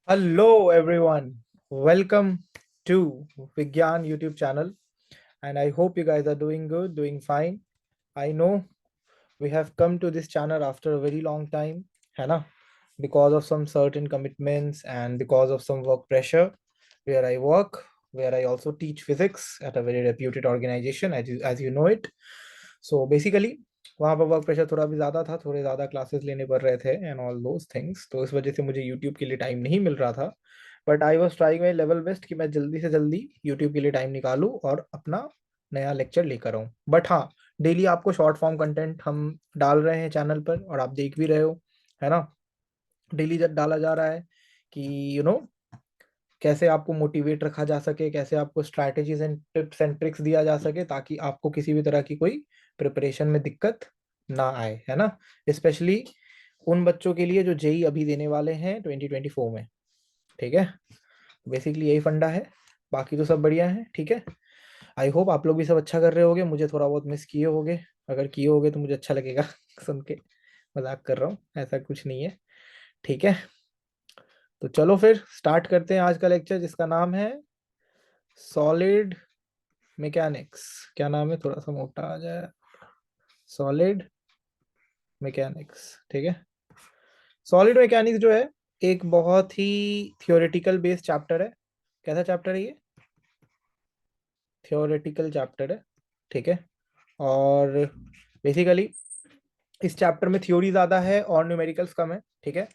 Hello everyone, welcome to Vigyan YouTube channel, and I hope you guys are doing good, doing fine. I know we have come to this channel after a very long time, है ना? Because of some certain commitments and because of some work pressure where I work, where I also teach physics at a very reputed organization, as you know it. So basically वहाँ पर work pressure थोड़ा भी ज़्यादा था, थोड़े ज़्यादा classes लेने पड़ रहे थे एंड ऑल दोज थिंग्स, तो इस वजह से मुझे यूट्यूब के लिए टाइम नहीं मिल रहा था. But I was trying my level best कि मैं जल्दी से जल्दी यूट्यूब के लिए टाइम निकालूँ और अपना नया लेक्चर लेकर आऊँ. बट हाँ, डेली आपको शॉर्ट फॉर्म कंटेंट हम डाल रहे हैं चैनल पर और आप देख भी रहे हो, है ना? डेली जब डाला जा रहा है कि कैसे आपको मोटिवेट रखा जा सके, कैसे आपको strategies and tips and tricks दिया जा सके ताकि आपको किसी भी तरह की कोई प्रिपरेशन में दिक्कत ना आए, है ना? स्पेशली उन बच्चों के लिए जो जेई अभी देने वाले हैं 2024 में. ठीक है, बेसिकली यही फंडा है. बाकी तो सब बढ़िया है. ठीक है, आई होप आप लोग भी सब अच्छा कर रहे होगे. मुझे थोड़ा बहुत मिस किए होगे, अगर किए होगे तो मुझे अच्छा लगेगा सुन के. मजाक कर रहा हूँ, ऐसा कुछ नहीं है. ठीक है, तो चलो फिर स्टार्ट करते हैं आज का लेक्चर जिसका नाम है सॉलिड मैकेनिक्स. क्या नाम है, थोड़ा सा मोटा आ जाए. Solid mechanics. ठीक है, सॉलिड मैकेनिक्स जो है एक बहुत ही थियोरेटिकल बेस्ड चैप्टर है. कैसा चैप्टर है ये? थियोरेटिकल चैप्टर है. ठीक है, और बेसिकली इस चैप्टर में थ्योरी ज़्यादा है और न्यूमेरिकल्स कम है. ठीक है,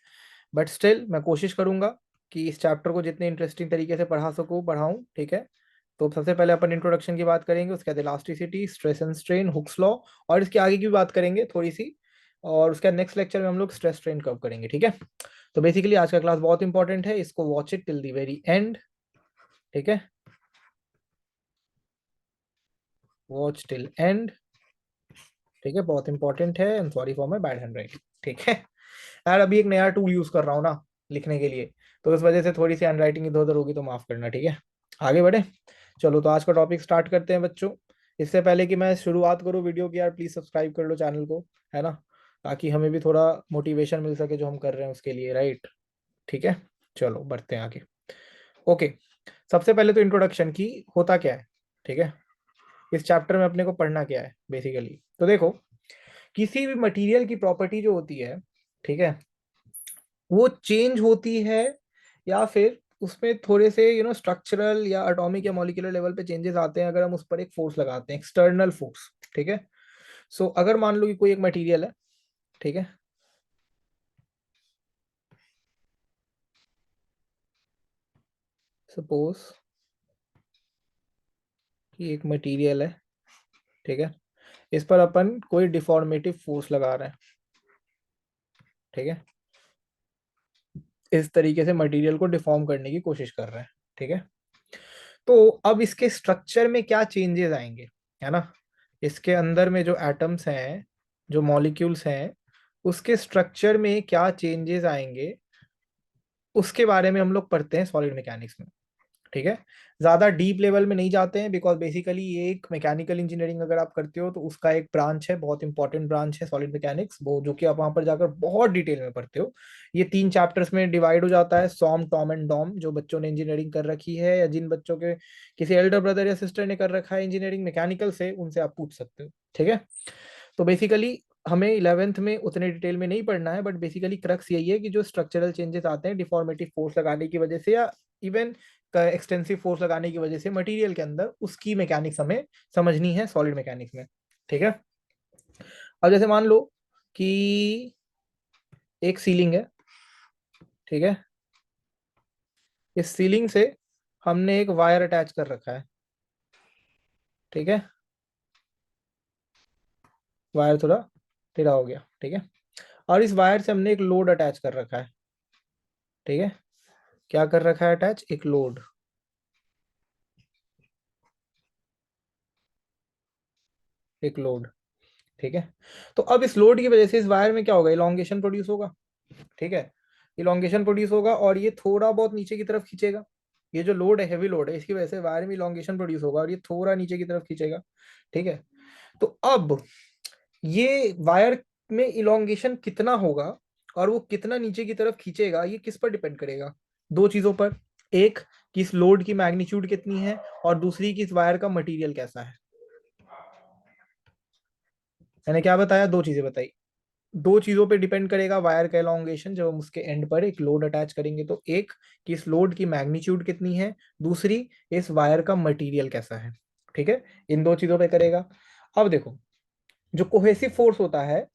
बट स्टिल मैं कोशिश करूंगा कि इस चैप्टर को जितने इंटरेस्टिंग तरीके से पढ़ा सकूँ पढ़ाऊँ. ठीक है, तो सबसे पहले अपन इंट्रोडक्शन की बात करेंगे, उसके बाद elasticity, stress and strain, Hooke's law, और इसके आगे की भी बात करेंगे थोड़ी सी. और उसके नेक्स्ट लेक्चर में हम लोग स्ट्रेस स्ट्रेन कर्व करेंगे. ठीक है, तो बेसिकली आज का क्लास बहुत इंपॉर्टेंट है, इसको watch it till the very and. ठीक है, वॉच टिल एंड. ठीक है, बहुत इंपॉर्टेंट है and sorry for my bad hand writing. ठीक है यार, अभी एक नया टूल यूज कर रहा हूँ ना लिखने के लिए, तो इस वजह से थोड़ी सी हैंड राइटिंग इधर उधर होगी तो माफ करना. ठीक है, आगे बढ़े. चलो तो आज का टॉपिक स्टार्ट करते हैं बच्चों. इससे पहले कि मैं शुरुआत करूँ वीडियो की, यार प्लीज सब्सक्राइब कर लो चैनल को, है ना? ताकि हमें भी थोड़ा मोटिवेशन मिल सके जो हम कर रहे हैं उसके लिए, राइट? ठीक है, चलो बढ़ते हैं आगे. ओके, सबसे पहले तो इंट्रोडक्शन की होता क्या है. ठीक है, इस चैप्टर में अपने को पढ़ना क्या है बेसिकली. तो देखो, किसी भी मटेरियल की प्रॉपर्टी जो होती है, ठीक है, वो चेंज होती है या फिर उसमें थोड़े से स्ट्रक्चरल या एटॉमिक या मॉलिक्यूलर लेवल पे चेंजेस आते हैं अगर हम उस पर एक फोर्स लगाते हैं, एक्सटर्नल फोर्स. ठीक है, सो अगर मान लो कि कोई एक मटेरियल है, ठीक है, सपोज कि एक मटेरियल है, ठीक है, इस पर अपन कोई डिफॉर्मेटिव फोर्स लगा रहे हैं. ठीक है, इस तरीके से मटेरियल को डिफॉर्म करने की कोशिश कर रहे हैं. ठीक है, तो अब इसके स्ट्रक्चर में क्या चेंजेस आएंगे, है ना? इसके अंदर में जो एटम्स हैं, जो मॉलिक्यूल्स हैं, उसके स्ट्रक्चर में क्या चेंजेस आएंगे, उसके बारे में हम लोग पढ़ते हैं सॉलिड मैकेनिक्स में. ठीक है, ज्यादा डीप लेवल में नहीं जाते हैं बिकॉज बेसिकली ये एक मैकेनिकल इंजीनियरिंग अगर आप करते हो तो उसका एक ब्रांच है, बहुत इंपॉर्टेंट ब्रांच है सॉलिड मैकेनिक्स, वो जो कि आप वहां पर जाकर बहुत डिटेल में पढ़ते हो. ये 3 चैप्टर्स में डिवाइड हो जाता है, सॉम, टॉम एंड डॉम. जो बच्चों ने इंजीनियरिंग कर रखी है या जिन बच्चों के किसी एल्डर ब्रदर या सिस्टर ने कर रखा है इंजीनियरिंग मैकेनिकल से, उनसे आप पूछ सकते हो. ठीक है, तो बेसिकली हमें 11th में उतने डिटेल में नहीं पढ़ना है, बट बेसिकली क्रक्स यही है कि जो स्ट्रक्चरल चेंजेस आते हैं डिफॉर्मेटिव फोर्स लगाने की वजह से या इवन एक्सटेंसिव फोर्स लगाने की वजह से मटेरियल के अंदर, उसकी मैकेनिक्स हमें समझनी है सॉलिड मैकेनिक्स में. ठीक है, अब जैसे मान लो कि एक सीलिंग है, ठीक है, इस सीलिंग से हमने एक वायर अटैच कर रखा है. ठीक है, वायर थोड़ा टेढ़ा हो गया. ठीक है, और इस वायर से हमने एक लोड अटैच कर रखा है. ठीक है, क्या कर रखा है अटैच? एक लोड. एक लोड. ठीक है, तो अब इस लोड की वजह से इस वायर में क्या होगा? इलोंगेशन प्रोड्यूस होगा. ठीक है, इलोंगेशन प्रोड्यूस होगा और ये थोड़ा बहुत नीचे की तरफ खींचेगा. ये जो लोड है, हैवी लोड है, इसकी वजह से वायर में इलोंगेशन प्रोड्यूस होगा और ये थोड़ा नीचे की तरफ खींचेगा. ठीक है, तो अब ये वायर में इलोंगेशन कितना होगा और वो कितना नीचे की तरफ खींचेगा, ये किस पर डिपेंड करेगा? दो चीजों पर, एक कि इस लोड की मैग्नीट्यूड कितनी है और दूसरी कि इस वायर का मटेरियल कैसा है। मैंने क्या बताया, दो चीजें बताई। दो चीजों पे डिपेंड करेगा वायर का एलोंगेशन जब हम उसके एंड पर एक लोड अटैच करेंगे तो, एक कि इस लोड की मैग्नीट्यूड कितनी है, दूसरी इस वायर का मटेरियल कैसा है। ठीक है, इन दो चीजों पे करेगा। अब देखो, जो कोहेसिव फोर्स होता है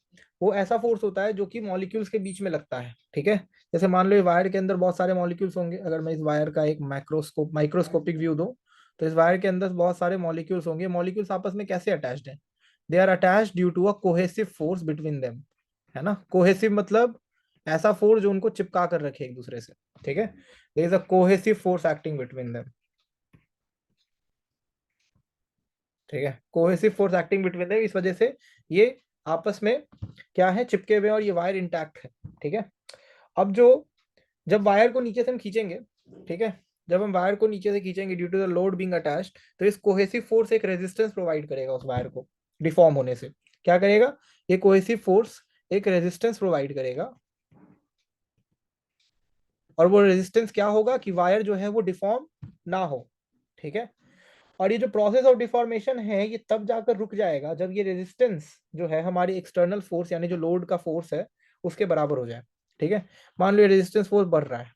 वो ऐसा फोर्स होता है जो कि मॉलिक्यूल्स के बीच में लगता है। ठीक है, जैसे मान लो ये वायर के अंदर बहुत सारे मॉलिक्यूल्स होंगे, अगर मैं इस वायर का एक माइक्रोस्कोपिक व्यू दूं तो इस वायर के अंदर बहुत सारे मॉलिक्यूल्स होंगे। मॉलिक्यूल्स आपस में कैसे अटैच्ड हैं, they are attached due to a cohesive force between them, है ना। कोहेसिव मतलब ऐसा फोर्स जो उनको चिपका कर रखे एक दूसरे से। ठीक है, there is a cohesive force acting between them. ठीक है, cohesive force acting between them, इस वजह से ये आपस में क्या है, चिपके हुए हैं और ये वायर इंटैक्ट है। ठीक है, अब जो जब वायर को नीचे से हम खींचेंगे, ठीक है, जब हम वायर को नीचे से खींचेंगे due to the load being attached, तो इस कोहेसिव फोर्स एक रेजिस्टेंस प्रोवाइड करेगा उस वायर को डिफॉर्म होने से। क्या करेगा, ये कोहेसिव फोर्स एक रेजिस्टेंस प्रोवाइड करेगा, और वो रेजिस्टेंस क्या होगा कि वायर जो है वो डिफॉर्म ना हो। ठीक है, और ये जो प्रोसेस ऑफ डिफॉर्मेशन है ये तब जाकर रुक जाएगा जब ये रेजिस्टेंस जो है हमारी एक्सटर्नल फोर्स यानी जो लोड का फोर्स है उसके बराबर हो जाए। ठीक है, मान लो ये रेजिस्टेंस फोर्स बढ़ रहा है,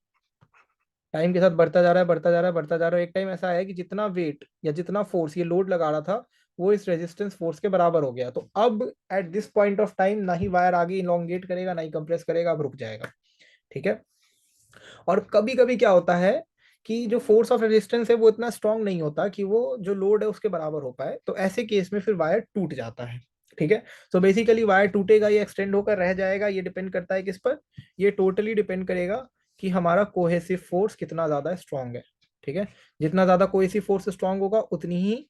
टाइम के साथ बढ़ता जा रहा है, बढ़ता जा रहा है, बढ़ता जा रहा है। एक टाइम ऐसा है कि जितना वेट या जितना फोर्स ये लोड लगा रहा था वो इस रेजिस्टेंस फोर्स के बराबर हो गया, तो अब at this point of time ना ही वायर आगे इलोंगेट करेगा ना ही कंप्रेस करेगा, अब रुक जाएगा। ठीक है, और कभी कभी क्या होता है कि जो फोर्स ऑफ रेजिस्टेंस है वो इतना स्ट्रांग नहीं होता कि वो जो लोड है उसके बराबर हो पाए, तो ऐसे केस में फिर वायर टूट जाता है। ठीक है, तो बेसिकली वायर टूटेगा या एक्सटेंड होकर रह जाएगा, ये डिपेंड करता है किस पर, ये टोटली डिपेंड करेगा कि हमारा कोहेसिव फोर्स कितना ज्यादा स्ट्रांग है। ठीक है, जितना ज्यादा कोहेसिव फोर्स स्ट्रांग होगा उतनी ही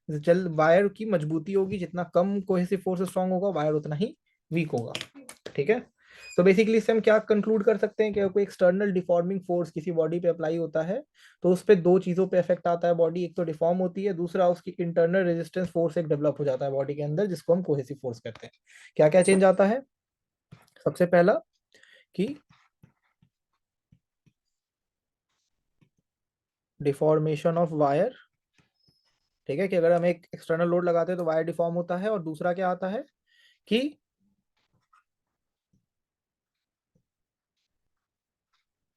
जल वायर की मजबूती होगी, जितना कम कोहेसिव फोर्स स्ट्रांग होगा वायर उतना ही वीक होगा। ठीक है, तो बेसिकली इससे हम क्या कंक्लूड कर सकते हैं कि अगर कोई एक्सटर्नल डिफॉर्मिंग फोर्स किसी बॉडी पे अप्लाई होता है तो उस पे दो चीजों पे इफेक्ट आता है, बॉडी एक तो डिफॉर्म होती है, दूसरा उसकी इंटरनल रेजिस्टेंस फोर्स एक डेवलप हो जाता है बॉडी के अंदर जिसको हम कोहेसिव फोर्स कहते हैं। क्या क्या चेंज आता है, सबसे पहला कि डिफॉर्मेशन ऑफ वायर। ठीक है, कि अगर हम एक एक्सटर्नल लोड लगाते हैं तो वायर डिफॉर्म होता है, और दूसरा क्या आता है कि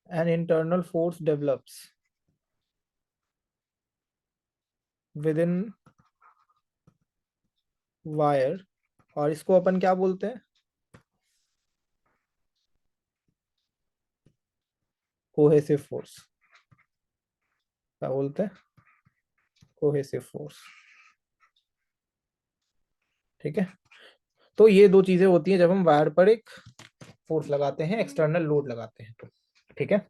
an internal force develops with in wire, और इसको अपन क्या बोलते हैं, कोहेसिव फोर्स। क्या बोलते हैं, कोहेसिव फोर्स। ठीक है, तो ये दो चीजें होती हैं जब हम वायर पर एक फोर्स लगाते हैं, एक्सटर्नल लोड लगाते हैं तो। ठीक है,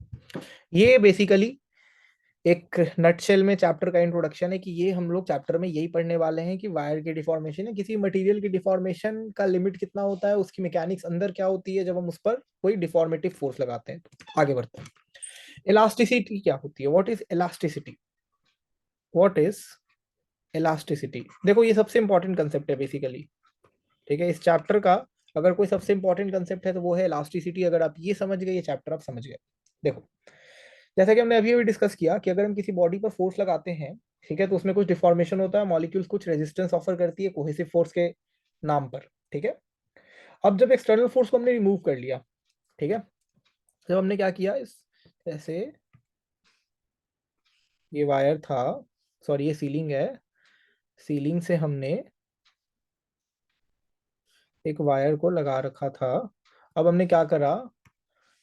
ये बेसिकली एक नटशेल में चैप्टर का इंट्रोडक्शन है कि ये हम लोग चैप्टर में यही पढ़ने वाले हैं कि वायर की डिफॉर्मेशन है, किसी मटेरियल की डिफॉर्मेशन का लिमिट कितना होता है, उसकी मैकेनिक्स अंदर क्या होती है जब हम उस पर कोई डिफॉर्मेटिव फोर्स लगाते हैं। तो आगे बढ़ते हैं, इलास्टिसिटी क्या होती है, what is elasticity, what is elasticity. देखो ये सबसे इंपॉर्टेंट कंसेप्ट है बेसिकली। ठीक है, इस चैप्टर का अगर कोई सबसे इंपॉर्टेंट कंसेप्ट है तो वो है इलास्टिसिटी। अगर आप ये समझ गए ये चैप्टर आप समझ गए। देखो, जैसा कि हमने अभी अभी डिस्कस किया कि अगर हम किसी बॉडी पर फोर्स लगाते हैं, ठीक है, तो उसमें कुछ डिफॉर्मेशन होता है, मॉलिक्यूल्स कुछ रेजिस्टेंस ऑफर करती है कोहेसिव फोर्स के नाम पर। ठीक है, अब जब एक्सटर्नल फोर्स को हमने रिमूव कर लिया, ठीक है, जब हमने क्या किया, इस ऐसे ये वायर था, सॉरी ये सीलिंग है, सीलिंग से हमने एक वायर को लगा रखा था। अब हमने क्या करा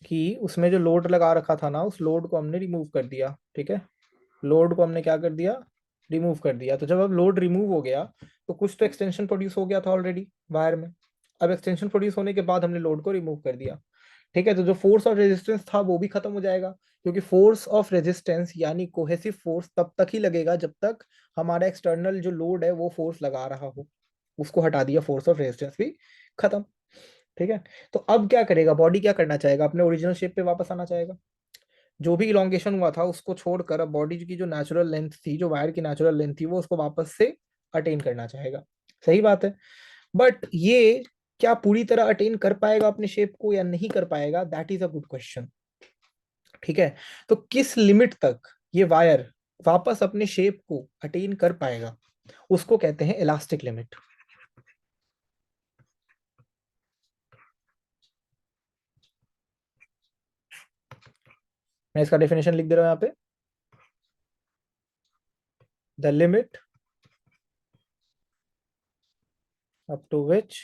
कि उसमें जो लोड लगा रखा था ना उस लोड को हमने रिमूव कर दिया। ठीक है, लोड को हमने क्या कर दिया, रिमूव कर दिया। तो जब अब लोड रिमूव हो गया तो कुछ तो एक्सटेंशन प्रोड्यूस हो गया था ऑलरेडी वायर में। अब एक्सटेंशन प्रोड्यूस होने के बाद हमने लोड को रिमूव कर दिया। ठीक है, तो जो फोर्स ऑफ रेजिस्टेंस था वो भी खत्म हो जाएगा, क्योंकि फोर्स ऑफ रेजिस्टेंस यानी कोहेसिव फोर्स तब तक ही लगेगा जब तक हमारा एक्सटर्नल जो लोड है वो फोर्स लगा रहा हो। उसको हटा दिया, फोर्स ऑफ रेजिस्टेंस भी खत्म। ठीक है, तो अब क्या करेगा बॉडी, क्या करना चाहेगा, अपने ओरिजिनल शेप पे वापस आना चाहेगा। जो भी इलोंगेशन हुआ था उसको छोड़कर अब बॉडी की जो नेचुरल लेंथ थी, जो वायर की नेचुरल लेंथ थी, वो उसको वापस से अटेन करना चाहेगा। सही बात है, बट ये क्या पूरी तरह अटेन कर पाएगा अपने शेप को या नहीं कर पाएगा, that is a good question. ठीक है, तो किस लिमिट तक ये वायर वापस अपने शेप को अटेन कर पाएगा, उसको कहते हैं इलास्टिक लिमिट। मैं इसका डेफिनेशन लिख दे रहा हूं यहाँ पे। The limit up to which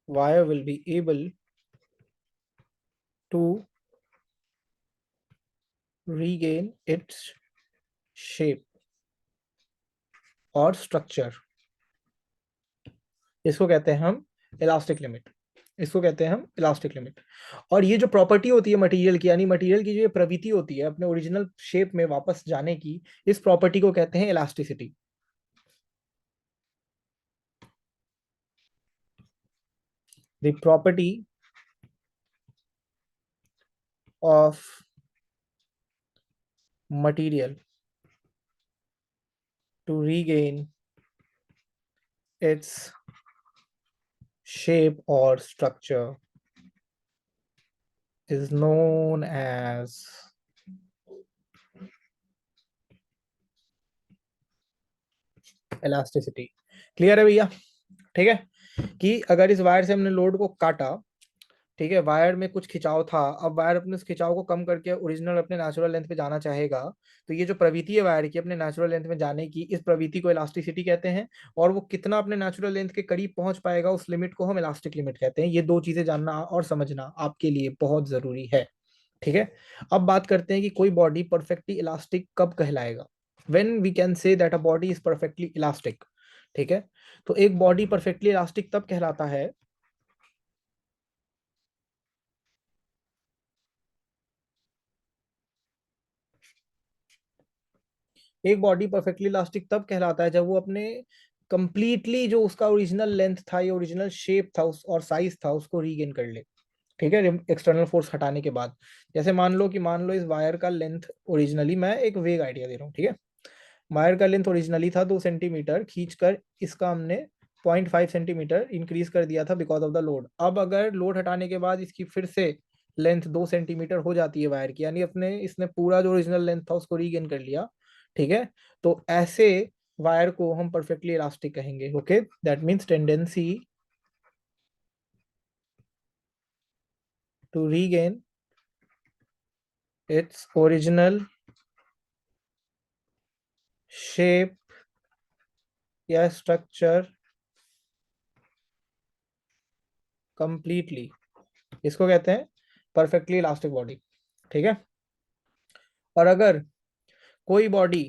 wire will be able to regain its shape और स्ट्रक्चर, इसको कहते हैं हम इलास्टिक लिमिट। इसको कहते हैं हम इलास्टिक लिमिट। और ये जो प्रॉपर्टी होती है मटेरियल की, यानी मटेरियल की जो ये प्रवृत्ति होती है अपने ओरिजिनल शेप में वापस जाने की, इस प्रॉपर्टी को कहते हैं elasticity. The property of material to regain its shape or structure is known as elasticity। Clear है भैया? ठीक है, कि अगर इस वायर से हमने लोड को काटा, ठीक है, वायर में कुछ खिंचाव था, अब वायर अपने उस खिंचाव को कम करके ओरिजिनल अपने नेचुरल लेंथ पे जाना चाहेगा, तो ये जो प्रवृत्ति है वायर की अपने नेचुरल लेंथ में जाने की, इस प्रवृत्ति को इलास्टिसिटी कहते हैं। और वो कितना अपने नेचुरल लेंथ के करीब पहुंच पाएगा, उस लिमिट को हम इलास्टिक लिमिट कहते हैं। ये दो चीजें जानना और समझना आपके लिए बहुत जरूरी है। ठीक है, अब बात करते हैं कि कोई बॉडी परफेक्टली इलास्टिक कब कहलाएगा, when we can say that a body is perfectly elastic. ठीक है, तो एक बॉडी परफेक्टली इलास्टिक तब कहलाता है, एक बॉडी परफेक्टली इलास्टिक तब कहलाता है जब वो अपने कंप्लीटली जो उसका ओरिजिनल लेंथ था या ओरिजिनल शेप था उस और साइज था उसको रीगेन कर ले। ठीक है, एक्सटर्नल फोर्स हटाने के बाद। जैसे मान लो इस वायर का लेंथ ओरिजिनली, मैं एक वेग आइडिया दे रहा हूँ, ठीक है, वायर का लेंथ ओरिजिनली था 2 सेंटीमीटर, खींचकर इसका हमने 0.5 सेंटीमीटर इंक्रीज कर दिया था बिकॉज ऑफ द लोड। अब अगर लोड हटाने के बाद इसकी फिर से लेंथ 2 सेंटीमीटर हो जाती है वायर की, यानी अपने इसने पूरा जो ओरिजिनल लेंथ था उसको रीगेन कर लिया। ठीक है, तो ऐसे वायर को हम परफेक्टली इलास्टिक कहेंगे। Okay, that means tendency to regain its original shape या स्ट्रक्चर कंप्लीटली, इसको कहते हैं परफेक्टली इलास्टिक बॉडी। ठीक है, और अगर कोई बॉडी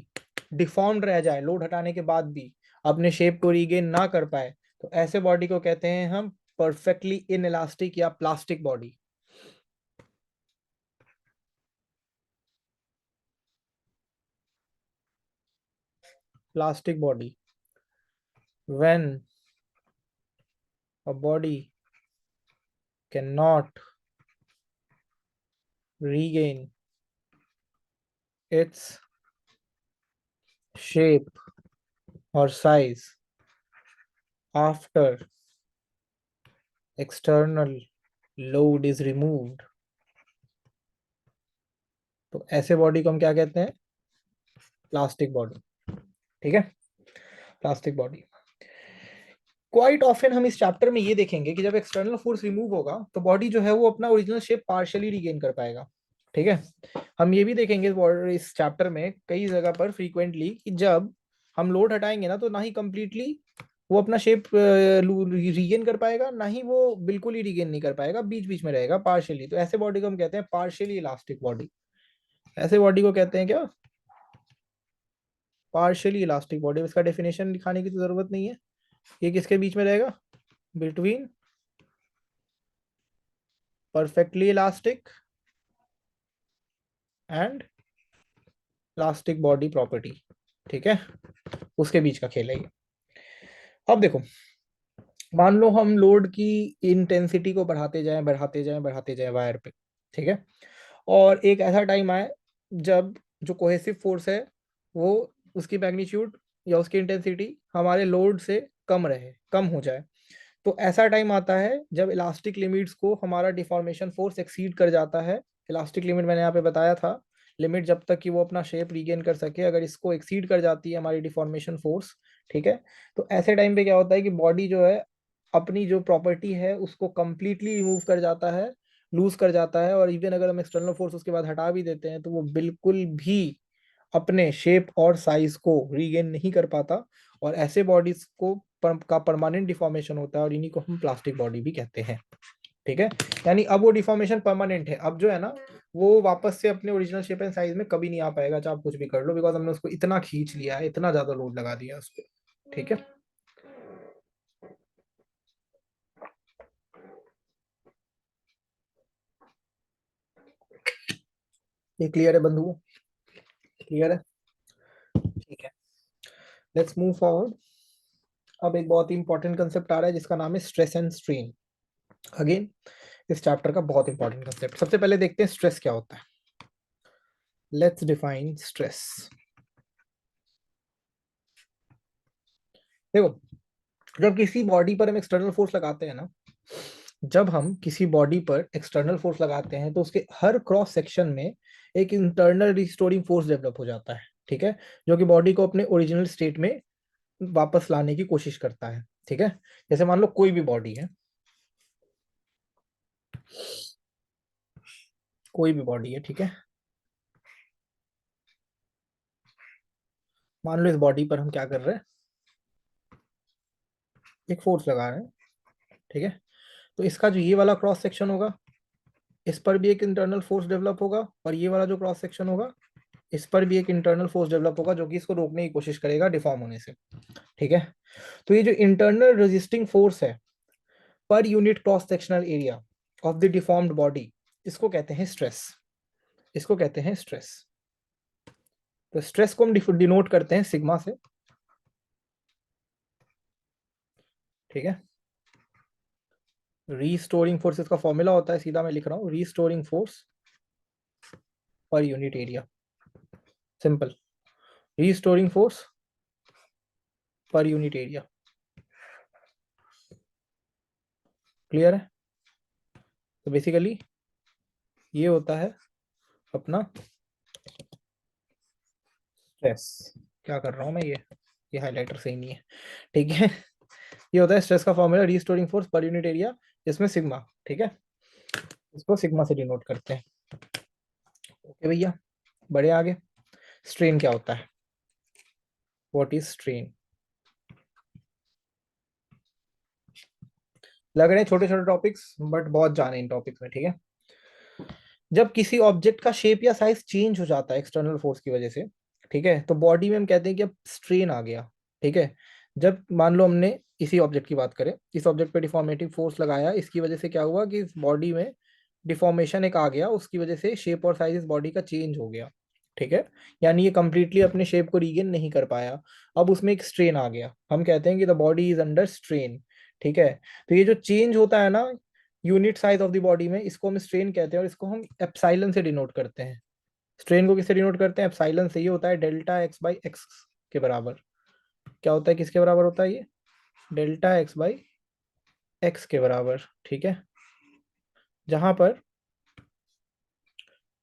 डिफॉर्म्ड रह जाए लोड हटाने के बाद भी, अपने शेप को रीगेन ना कर पाए, तो ऐसे बॉडी को कहते हैं हम परफेक्टली इनइलास्टिक या plastic body. Plastic body, when a body can not regain its shape or size after external load is removed, तो ऐसे बॉडी को हम क्या कहते हैं? Plastic body. ठीक है, प्लास्टिक बॉडी। क्वाइट ऑफन हम इस चैप्टर में ये देखेंगे कि जब एक्सटर्नल फोर्स रिमूव होगा तो बॉडी जो है वो अपना ओरिजिनल शेप पार्शियली रिगेन कर पाएगा। ठीक है, हम ये भी देखेंगे इस चैप्टर में कई जगह पर फ्रीक्वेंटली कि जब हम लोड हटाएंगे ना, तो ना ही कंप्लीटली वो अपना शेप रीगेन कर पाएगा, ना ही वो बिल्कुल ही रीगेन नहीं कर पाएगा, बीच बीच में रहेगा पार्शियली। तो ऐसे बॉडी को हम कहते हैं पार्शियली इलास्टिक बॉडी। ऐसे बॉडी को कहते हैं क्या? Partially elastic body. इसका डेफिनेशन दिखाने की तो जरूरत नहीं है, ये किसके बीच में रहेगा? Between perfectly elastic and elastic body property. ठीक है, उसके बीच का खेल है ये। अब देखो, मान लो हम लोड की इंटेंसिटी को बढ़ाते जाएं बढ़ाते जाएं बढ़ाते जाएं वायर पे। ठीक है, और एक ऐसा टाइम आए जब जो कोहेसिव फोर्स है वो, उसकी मैग्नीट्यूड या उसकी इंटेंसिटी हमारे लोड से कम रहे, कम हो जाए। तो ऐसा टाइम आता है जब इलास्टिक लिमिट्स को हमारा डिफॉर्मेशन फोर्स एक्सीड कर जाता है। इलास्टिक लिमिट मैंने यहाँ पे बताया था, लिमिट जब तक कि वो अपना शेप रीगेन कर सके, अगर इसको एक्सीड कर जाती है हमारी डिफॉर्मेशन फोर्स, ठीक है, तो ऐसे टाइम पे क्या होता है कि बॉडी जो है अपनी जो प्रॉपर्टी है उसको कंप्लीटली रिमूव कर जाता है, लूज कर जाता है, और इवन अगर हम एक्सटर्नल फोर्स उसके बाद हटा भी देते हैं तो वो बिल्कुल भी अपने शेप और साइज को रीगेन नहीं कर पाता, और ऐसे बॉडीज को का परमानेंट डिफॉर्मेशन होता है, और इन्हीं को हम प्लास्टिक बॉडी भी कहते हैं। ठीक है, यानी अब वो डिफॉर्मेशन परमानेंट है, अब जो है ना वो वापस से अपने ओरिजिनल शेप एंड साइज में कभी नहीं आ पाएगा, चाहे आप कुछ भी कर लो, बिकॉज हमने उसको इतना खींच लिया है, इतना ज्यादा लोड लगा दिया उस पर। ठीक है, ये क्लियर है बंधुओं? क्लियर है? ठीक है, लेट्स मूव फॉरवर्ड। अब एक बहुत ही इंपॉर्टेंट कंसेप्ट आ रहा है जिसका नाम है स्ट्रेस एंड स्ट्रेन। अगेन इस चैप्टर का बहुत इंपॉर्टेंट कंसेप्ट। सबसे पहले देखते हैं स्ट्रेस क्या होता है। Let's define stress. देखो, जब किसी बॉडी पर हम एक्सटर्नल फोर्स लगाते हैं ना, जब हम किसी बॉडी पर एक्सटर्नल फोर्स लगाते हैं तो उसके हर क्रॉस सेक्शन में एक इंटरनल रिस्टोरिंग फोर्स डेवलप हो जाता है। ठीक है, जो कि बॉडी को अपने ओरिजिनल स्टेट में वापस लाने की कोशिश करता है। ठीक है, जैसे मान लो कोई भी बॉडी है, कोई भी बॉडी है, ठीक है, मान लो इस बॉडी पर हम क्या कर रहे हैं, एक फोर्स लगा रहे हैं। ठीक है, तो इसका जो ये वाला क्रॉस सेक्शन होगा, इस पर भी एक इंटरनल फोर्स डेवलप होगा, और ये वाला जो क्रॉस सेक्शन होगा इस पर भी एक इंटरनल फोर्स डेवलप होगा, जो कि इसको रोकने की कोशिश करेगा डिफॉर्म होने से। ठीक है, तो ये जो इंटरनल रेजिस्टिंग फोर्स है per unit cross sectional area of the deformed body, इसको कहते हैं स्ट्रेस। इसको कहते हैं स्ट्रेस। तो स्ट्रेस को हम डिनोट करते हैं सिग्मा से। ठीक है, रीस्टोरिंग फोर्स इसका फॉर्मूला होता है, सीधा मैं लिख रहा हूं, restoring force per unit area. Simple, restoring force per unit area. Clear है? तो बेसिकली ये होता है अपना स्ट्रेस। क्या कर रहा हूं मैं, ये हाइलाइटर सही नहीं है। ठीक है, ये होता है स्ट्रेस का formula, restoring force per unit area, जिसमें सिग्मा। ठीक है, इसको सिग्मा से डिनोट करते हैं। ओके भैया, बढ़े आगे। स्ट्रेन क्या होता है? What is strain? लग रहे हैं छोटे छोटे टॉपिक्स, बट बहुत जाने इन टॉपिक्स में। ठीक है, जब किसी ऑब्जेक्ट का शेप या साइज चेंज हो जाता है एक्सटर्नल फोर्स की वजह से, ठीक है, तो बॉडी में हम कहते हैं कि अब स्ट्रेन आ गया। ठीक है, जब मान लो हमने इसी ऑब्जेक्ट की बात करें, इस ऑब्जेक्ट पे डिफॉर्मेटिव फोर्स लगाया, इसकी वजह से क्या हुआ कि इस बॉडी में डिफॉर्मेशन एक आ गया, उसकी वजह से शेप और साइज इस बॉडी का चेंज हो गया। ठीक है, यानी ये कंप्लीटली अपने शेप को रीगेन नहीं कर पाया, अब उसमें एक स्ट्रेन आ गया, हम कहते हैं कि the body is under strain. ठीक है, तो ये जो चेंज होता है ना unit size of the body में, इसको हम स्ट्रेन कहते हैं, और इसको हम एप्सिलॉन से डिनोट करते हैं। स्ट्रेन को किससे डिनोट करते हैं? एप्सिलॉन से। ये होता है डेल्टा एक्स बाई एक्स के बराबर। क्या होता है, किसके बराबर होता है ये? डेल्टा एक्स बाई एक्स के बराबर। ठीक है, जहां पर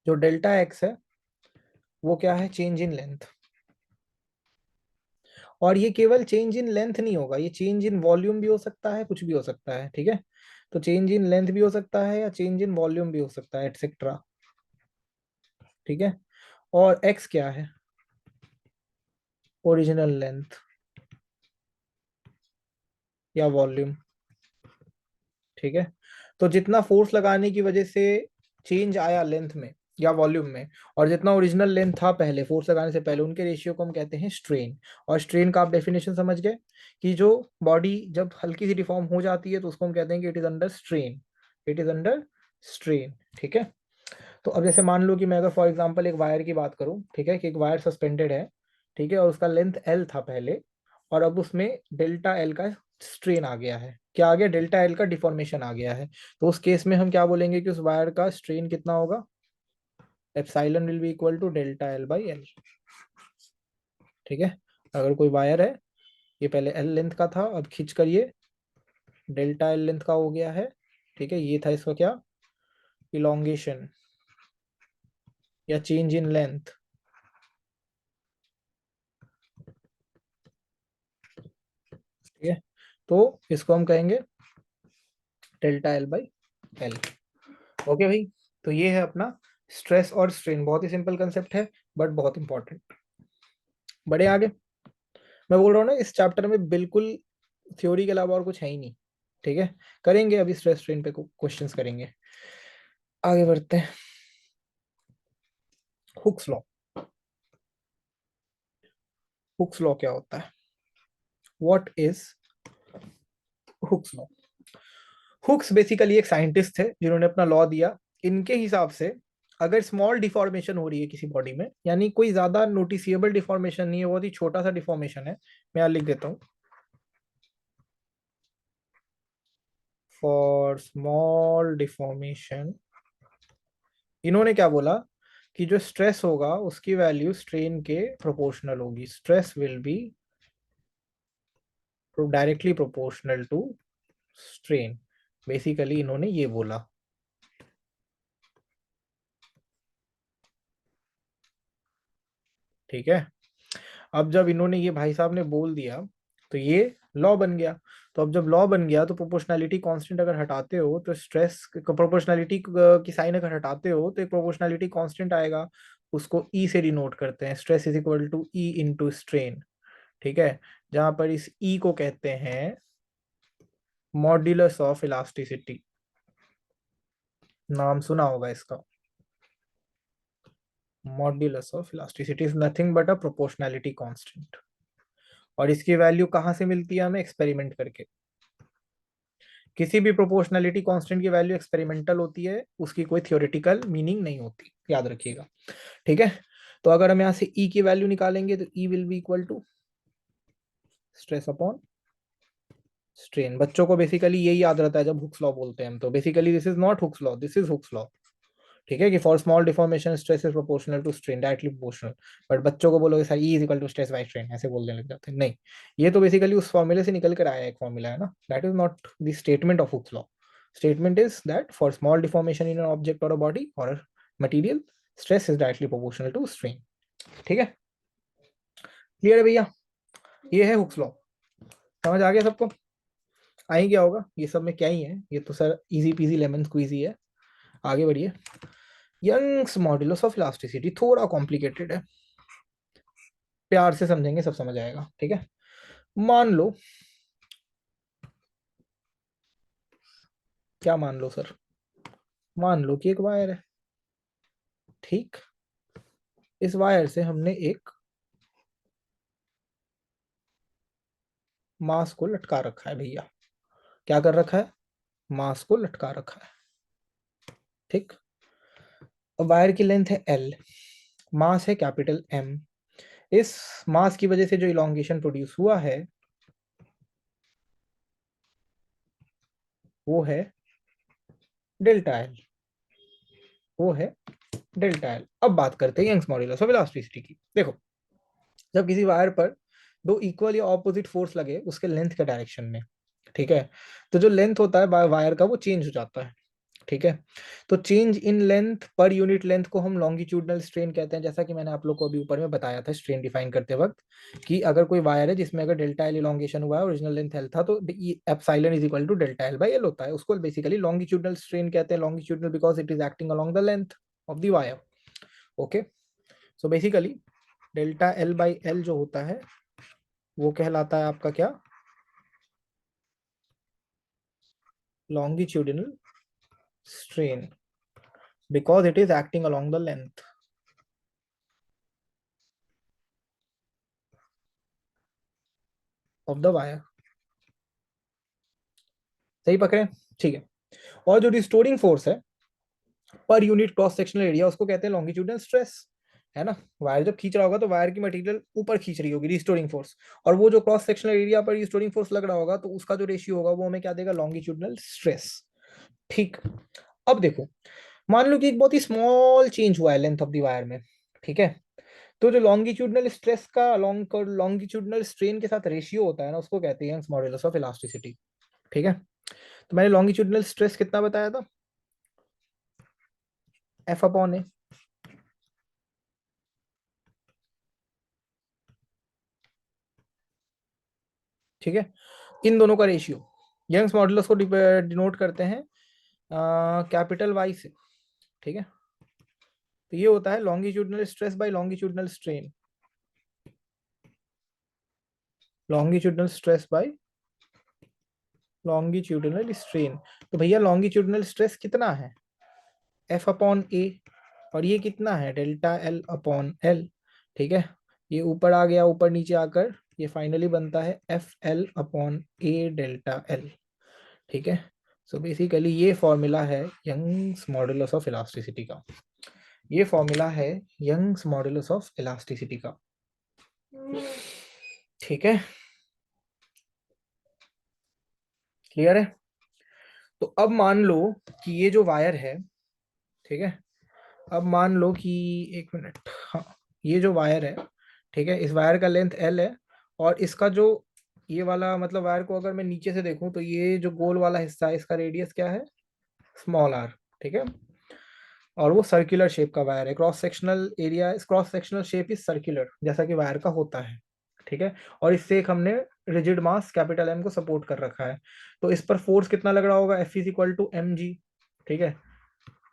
जो डेल्टा एक्स है वो क्या है? Change in length. और ये केवल चेंज इन लेंथ नहीं होगा, ये चेंज इन वॉल्यूम भी हो सकता है, कुछ भी हो सकता है। ठीक है, तो चेंज इन लेंथ भी हो सकता है या चेंज इन वॉल्यूम भी हो सकता है, एटसेट्रा। ठीक है, और एक्स क्या है? ओरिजिनल लेंथ या वॉल्यूम। ठीक है, तो जितना फोर्स लगाने की वजह से चेंज आया लेंथ में या वॉल्यूम में, और जितना ओरिजिनल लेंथ था पहले फोर्स लगाने से पहले, उनके रेशियो को हम कहते हैं स्ट्रेन। और स्ट्रेन का आप डेफिनेशन समझ गए कि जो बॉडी जब हल्की सी डिफॉर्म हो जाती है तो उसको हम कहते हैं कि it is under strain. It is under strain. ठीक है, तो अब जैसे मान लो कि मैं अगर फॉर एग्जांपल एक वायर की बात करूं, ठीक है, कि एक वायर सस्पेंडेड है, ठीक है, और उसका लेंथ एल था पहले, और अब उसमें डेल्टा एल का स्ट्रेन आ गया है। क्या आ गया? डेल्टा एल का डिफॉर्मेशन आ गया है। तो उस केस में हम क्या बोलेंगे कि उस वायर का स्ट्रेन कितना होगा? Epsilon will be equal to delta L by L. ठीक है, अगर कोई वायर है, ये पहले एल लेंथ का था, अब खींच कर ये डेल्टा एल लेंथ का हो गया है, ठीक है। ये था इसका क्या, इलोंगेशन या चेंज इन लेंथ, ठीक है। तो इसको हम कहेंगे delta L by L. Okay भाई, तो ये है अपना स्ट्रेस और स्ट्रेन। बहुत ही सिंपल कंसेप्ट है बट बहुत इंपॉर्टेंट। बड़े आगे, मैं बोल रहा हूँ ना इस चैप्टर में बिल्कुल थ्योरी के अलावा और कुछ है ही नहीं, ठीक है। करेंगे अभी स्ट्रेस स्ट्रेन पे क्वेश्चंस करेंगे। आगे बढ़ते हैं। Hooks law. हुक्स लॉ क्या होता है? What is Hooke's law? Hooke's basically एक साइंटिस्ट थे जिन्होंने अपना लॉ दिया। इनके हिसाब से अगर स्मॉल डिफॉर्मेशन हो रही है किसी बॉडी में, यानी कोई ज्यादा नोटिसिएबल डिफॉर्मेशन नहीं है, बहुत ही छोटा सा डिफॉर्मेशन है, मैं यहाँ लिख देता हूँ, फॉर स्मॉल डिफॉर्मेशन, इन्होंने क्या बोला कि जो स्ट्रेस होगा उसकी वैल्यू स्ट्रेन के प्रोपोर्शनल होगी। Stress will be directly proportional to strain. Basically इन्होंने ये बोला, ठीक है। अब जब इन्होंने ये भाई साहब ने बोल दिया तो ये लॉ बन गया। तो अब जब लॉ बन गया तो प्रोपोर्शनैलिटी कांस्टेंट अगर हटाते हो तो स्ट्रेस, प्रोपोर्शनैलिटी की साइन अगर हटाते हो तो एक प्रोपोर्शनैलिटी कांस्टेंट आएगा, उसको ई से डिनोट करते हैं। Stress is equal to E into strain, ठीक है। जहां पर इस ई को कहते हैं मॉड्यूलस ऑफ इलास्टिसिटी, नाम सुना होगा इसका। Modulus of elasticity is nothing but a proportionality constant. और इसकी वैल्यू कहाँ से मिलती है हमें? एक्सपेरिमेंट करके। किसी भी प्रोपोर्शनैलिटी कांस्टेंट की वैल्यू एक्सपेरिमेंटल होती है, उसकी कोई थ्योरेटिकल मीनिंग नहीं होती, याद रखिएगा, ठीक है। तो अगर हम यहाँ से ई की वैल्यू निकालेंगे तो E will be equal to stress upon strain. बच्चों को बेसिकली यही याद रहता है जब हुक्स लॉ बोलते हैं हम, तो basically this is not Hooke's law, this is Hooke's law, ठीक है। कि for small deformation stress is proportional to strain, directly proportional. But बच्चों को बोलोगे sir E is equal to stress by strain, ऐसे बोलने लग जाते हैं। नहीं, ये तो बेसिकली उस फॉर्मूले से निकल कर आया एक फॉर्मूला है ना, that is not the statement of Hooke's law. Statement is that for small deformation in an object और अ बॉडी और a material, stress is directly proportional to strain, ठीक है। क्लियर है भैया? ये है हुक्स लॉ। समझ आ गया सबको? आ ही गया होगा, ये सब में क्या ही है, ये तो sir easy peasy lemon squeezy है। आगे बढ़िए। यंग्स मॉड्यूलस ऑफ इलास्टिसिटी थोड़ा कॉम्प्लिकेटेड है, प्यार से समझेंगे सब समझ आएगा, ठीक है। मान लो, क्या मान लो सर? मान लो कि एक वायर है, ठीक। इस वायर से हमने एक मास को लटका रखा है भैया। क्या कर रखा है? मास को लटका रखा है, ठीक। अब वायर की लेंथ है एल, मास है कैपिटल एम। इस मास की वजह से जो इलोंगेशन प्रोड्यूस हुआ है वो है डेल्टा एल, वो है डेल्टा एल। अब बात करते हैं यंग्स मॉड्यूलस ऑफ इलास्टिसिटी की। देखो, जब किसी वायर पर दो इक्वल या ऑपोजिट फोर्स लगे उसके लेंथ के डायरेक्शन में, ठीक है, तो जो लेंथ होता है वायर का वो चेंज हो जाता है, ठीक है। तो change in length per unit length को हम लॉन्गिट्यूडनल स्ट्रेन कहते हैं। जैसा कि मैंने आप लोग को अभी ऊपर में बताया था स्ट्रेन डिफाइन करते वक्त, कि अगर कोई वायर है जिसमें अगर डेल्टा एल इलोंगेशन हुआ है, ओरिजिनल लेंथ एल था, तो epsilon is equal to delta L by L होता है, उसको बेसिकली लॉन्गिट्यूडनल स्ट्रेन कहते हैं। Longitudinal because it is acting along the length of the wire, okay. So basically delta L by L जो होता है वो कहलाता है आपका क्या? longitudinal strain, because it is acting along the length of the wire। सही पकड़े? ठीक है। और जो रिस्टोरिंग फोर्स है per unit cross sectional area, उसको कहते हैं लॉन्गिट्यूडनल स्ट्रेस, है ना। वायर जब खींच रहा होगा तो वायर की मटेरियल ऊपर खींच रही होगी, रिस्टोरिंग फोर्स। और वो जो क्रॉस सेक्शनल एरिया पर रिस्टोरिंग फोर्स लग रहा होगा तो उसका जो रेशियो होगा वो हमें क्या देगा? लॉन्गिट्यूडनल स्ट्रेस, ठीक। अब देखो, मान लो कि एक बहुत ही स्मॉल चेंज हुआ है लेंथ ऑफ द वायर में, ठीक है। तो जो लॉन्गिट्यूडनल स्ट्रेस का लॉन्गिट्यूडनल स्ट्रेन के साथ रेशियो होता है ना, उसको कहते हैं यंग्स मॉडुलस ऑफ इलास्टिसिटी, ठीक है। तो मैंने लॉन्गिट्यूडिनल स्ट्रेस कितना बताया था, एफ अपॉन ए, ठीक है। इन दोनों का रेशियो, यंग्स मॉडुलस को डिनोट करते हैं कैपिटल वाई से, ठीक है। तो ये होता है longitudinal stress by longitudinal strain, longitudinal stress by longitudinal strain. तो भैया लॉन्गिट्यूडिनल स्ट्रेस कितना है, एफ अपॉन ए, और ये कितना है, डेल्टा एल अपॉन एल, ठीक है। ये ऊपर आ गया, ऊपर नीचे आकर ये फाइनली बनता है एफ एल अपॉन ए डेल्टा एल, ठीक है। सो बेसिकली ये फॉर्मूला है यंग्स मॉडुलस ऑफ इलास्टिसिटी का, ये फॉर्मूला है यंग्स मॉडुलस ऑफ इलास्टिसिटी का, ठीक है। क्लियर है। तो अब मान लो कि ये जो वायर है, ठीक है, अब मान लो कि, एक मिनट, हाँ, ये जो वायर है, ठीक है, इस वायर का लेंथ एल है, और इसका जो ये वाला मतलब वायर को अगर मैं नीचे से देखूं तो ये जो गोल वाला हिस्सा है इसका रेडियस क्या है, स्मॉल आर, ठीक है। और वो सर्कुलर शेप का वायर है, cross sectional area, cross sectional shape is circular, जैसा कि वायर का होता है, ठीक है। और इससे एक हमने रिजिड मास कैपिटल एम को सपोर्ट कर रखा है। तो इस पर फोर्स कितना लग रहा होगा, F is equal to M G, ठीक है,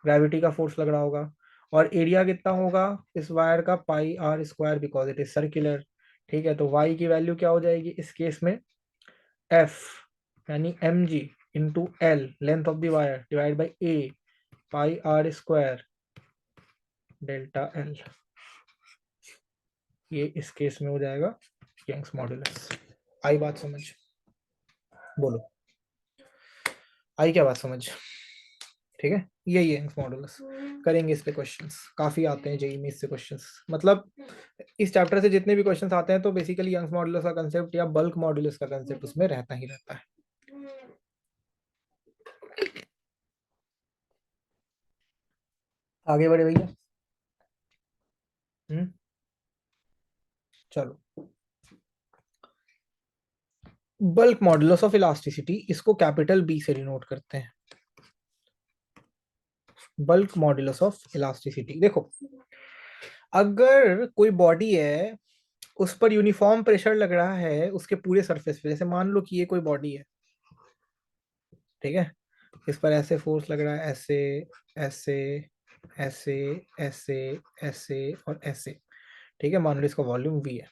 ग्रेविटी का फोर्स लग रहा होगा। और एरिया कितना होगा इस वायर का, pi R square, because it is circular, ठीक है। तो वाई की वैल्यू क्या हो जाएगी इस केस में, एफ यानी M G into L, length of the wire, divide by A, pi R square delta L, ये इस केस में हो जाएगा यंग्स मॉडुलस। आई बात समझ, बोलो, आई क्या बात समझ, ठीक है। यही है यंग्स मॉडुलस। करेंगे इस पे क्वेश्चंस, काफी आते हैं जेई में इससे क्वेश्चंस, मतलब इस चैप्टर से जितने भी क्वेश्चंस आते हैं तो बेसिकली यंग्स मॉडुलस का कंसेप्ट या बल्क मॉडुलस का कंसेप्ट उसमें रहता ही रहता है। आगे बढ़े भैया। चलो, बल्क मॉडुलस ऑफ इलास्टिसिटी, इसको कैपिटल बी से डिनोट करते हैं, बल्क मॉडुलस ऑफ इलास्टिसिटी। देखो, अगर कोई बॉडी है, उस पर यूनिफॉर्म प्रेशर लग रहा है उसके पूरे सरफेस पे, जैसे मान लो कि ये कोई बॉडी है, ठीक है, इस पर ऐसे फोर्स लग रहा है, ऐसे ऐसे ऐसे ऐसे ऐसे और ऐसे, ठीक है, मान लो इसका वॉल्यूम वी है,